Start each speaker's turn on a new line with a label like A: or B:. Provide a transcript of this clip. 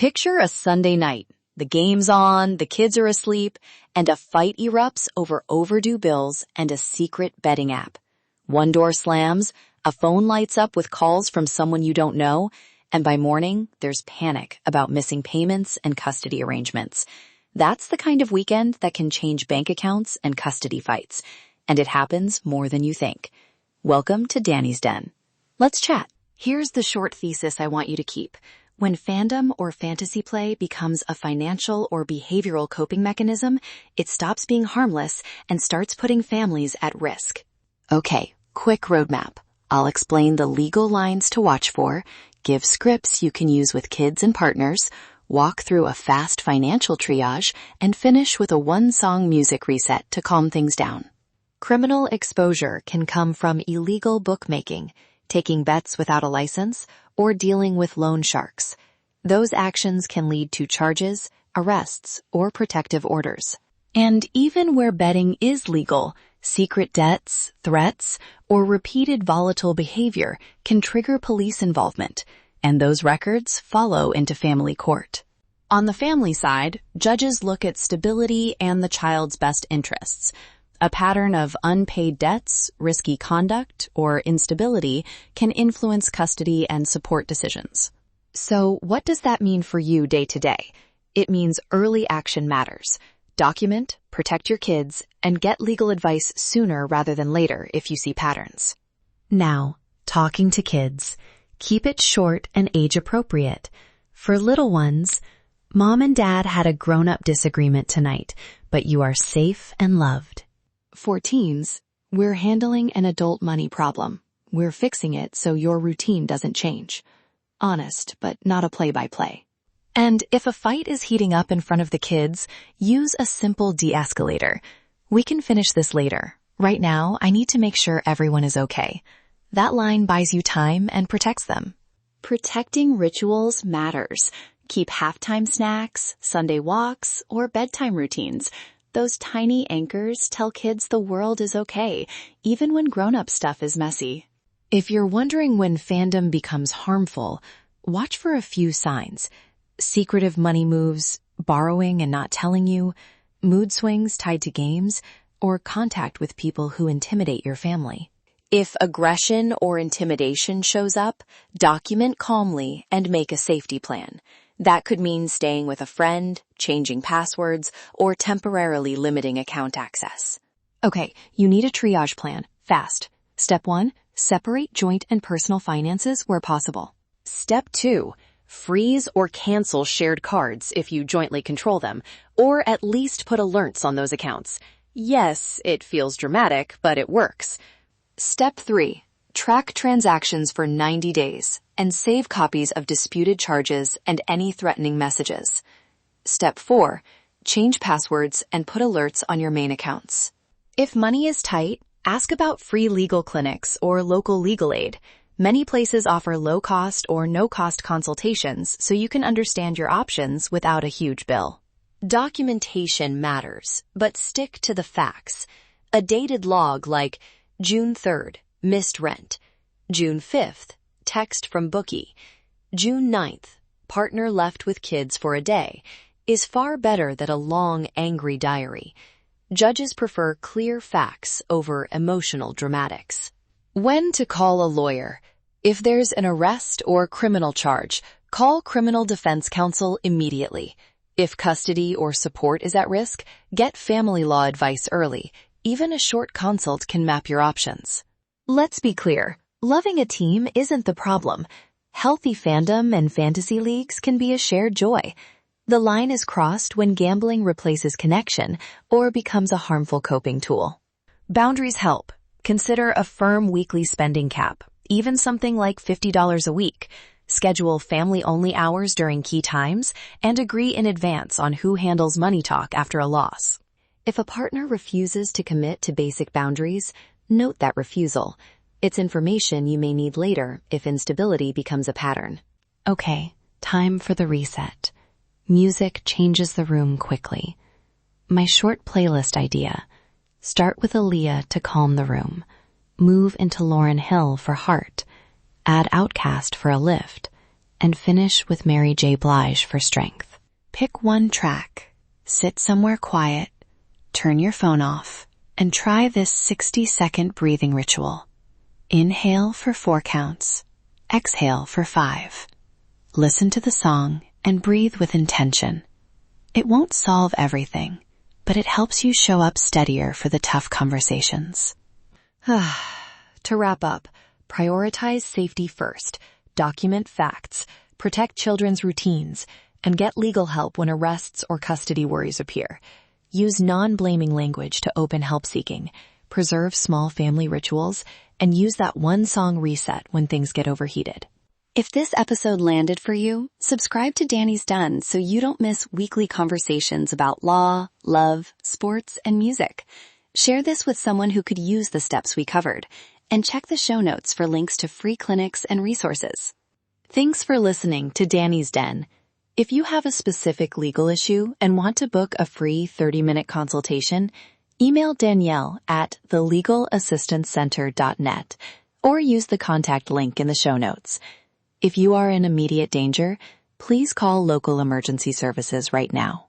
A: Picture a Sunday night. The game's on, the kids are asleep, and a fight erupts over overdue bills and a secret betting app. One door slams, a phone lights up with calls from someone you don't know, and by morning, there's panic about missing payments and custody arrangements. That's the kind of weekend that can change bank accounts and custody fights, and it happens more than you think. Welcome to Danny's Den. Let's chat. Here's the short thesis I want you to keep. When fandom or fantasy play becomes a financial or behavioral coping mechanism, it stops being harmless and starts putting families at risk. Okay, quick roadmap. I'll explain the legal lines to watch for, give scripts you can use with kids and partners, walk through a fast financial triage, and finish with a one-song music reset to calm things down. Criminal exposure can come from illegal bookmaking, taking bets without a license, or dealing with loan sharks. Those actions can lead to charges, arrests, or protective orders. And even where betting is legal, secret debts, threats, or repeated volatile behavior can trigger police involvement, and those records follow into family court. On the family side, judges look at stability and the child's best interests. A pattern of unpaid debts, risky conduct, or instability can influence custody and support decisions. So what does that mean for you day to day? It means early action matters. Document, protect your kids, and get legal advice sooner rather than later if you see patterns. Now, talking to kids. Keep it short and age appropriate. For little ones, Mom and Dad had a grown-up disagreement tonight, but you are safe and loved. For teens, we're handling an adult money problem. We're fixing it so your routine doesn't change. Honest, but not a play-by-play. And if a fight is heating up in front of the kids, use a simple de-escalator. We can finish this later. Right now, I need to make sure everyone is okay. That line buys you time and protects them. Protecting rituals matters. Keep halftime snacks, Sunday walks, or bedtime routines. Those tiny anchors tell kids the world is okay, even when grown-up stuff is messy. If you're wondering when fandom becomes harmful, watch for a few signs. Secretive money moves, borrowing and not telling you, mood swings tied to games, or contact with people who intimidate your family. If aggression or intimidation shows up, document calmly and make a safety plan. That could mean staying with a friend, changing passwords, or temporarily limiting account access. Okay, you need a triage plan, fast. Step 1, separate joint and personal finances where possible. Step 2, freeze or cancel shared cards if you jointly control them, or at least put alerts on those accounts. Yes, it feels dramatic, but it works. Step 3, track transactions for 90 days and save copies of disputed charges and any threatening messages. Step 4, change passwords and put alerts on your main accounts. If money is tight, ask about free legal clinics or local legal aid. Many places offer low-cost or no-cost consultations so you can understand your options without a huge bill. Documentation matters, but stick to the facts. A dated log like June 3rd, missed rent. June 5th, text from bookie. June 9th, partner left with kids for a day, is far better than a long, angry diary. Judges prefer clear facts over emotional dramatics. When to call a lawyer. If there's an arrest or criminal charge, call criminal defense counsel immediately. If custody or support is at risk, get family law advice early. Even a short consult can map your options. Let's be clear, loving a team isn't the problem. Healthy fandom and fantasy leagues can be a shared joy. The line is crossed when gambling replaces connection or becomes a harmful coping tool. Boundaries help. Consider a firm weekly spending cap, even something like $50 a week. Schedule family-only hours during key times and agree in advance on who handles money talk after a loss. If a partner refuses to commit to basic boundaries, note that refusal. It's information you may need later if instability becomes a pattern. Okay, time for the reset. Music changes the room quickly. My short playlist idea. Start with Aaliyah to calm the room. Move into Lauryn Hill for heart. Add Outkast for a lift. and finish with Mary J. Blige for strength. Pick one track, sit somewhere quiet, turn your phone off, and try this 60-second breathing ritual. Inhale for 4 counts, exhale for 5. Listen to the song and breathe with intention. It won't solve everything, but it helps you show up steadier for the tough conversations. To wrap up, prioritize safety first, document facts, protect children's routines, and get legal help when arrests or custody worries appear. Use non-blaming language to open help seeking, preserve small family rituals, and use that one song reset when things get overheated. If this episode landed for you, subscribe to Danny's Done so you don't miss weekly conversations about law, love, sports, and music. Share this with someone who could use the steps we covered, and check the show notes for links to free clinics and resources. Thanks for listening to Danny's Den. If you have a specific legal issue and want to book a free 30-minute consultation, email Danielle at thelegalassistancecenter.net or use the contact link in the show notes. If you are in immediate danger, please call local emergency services right now.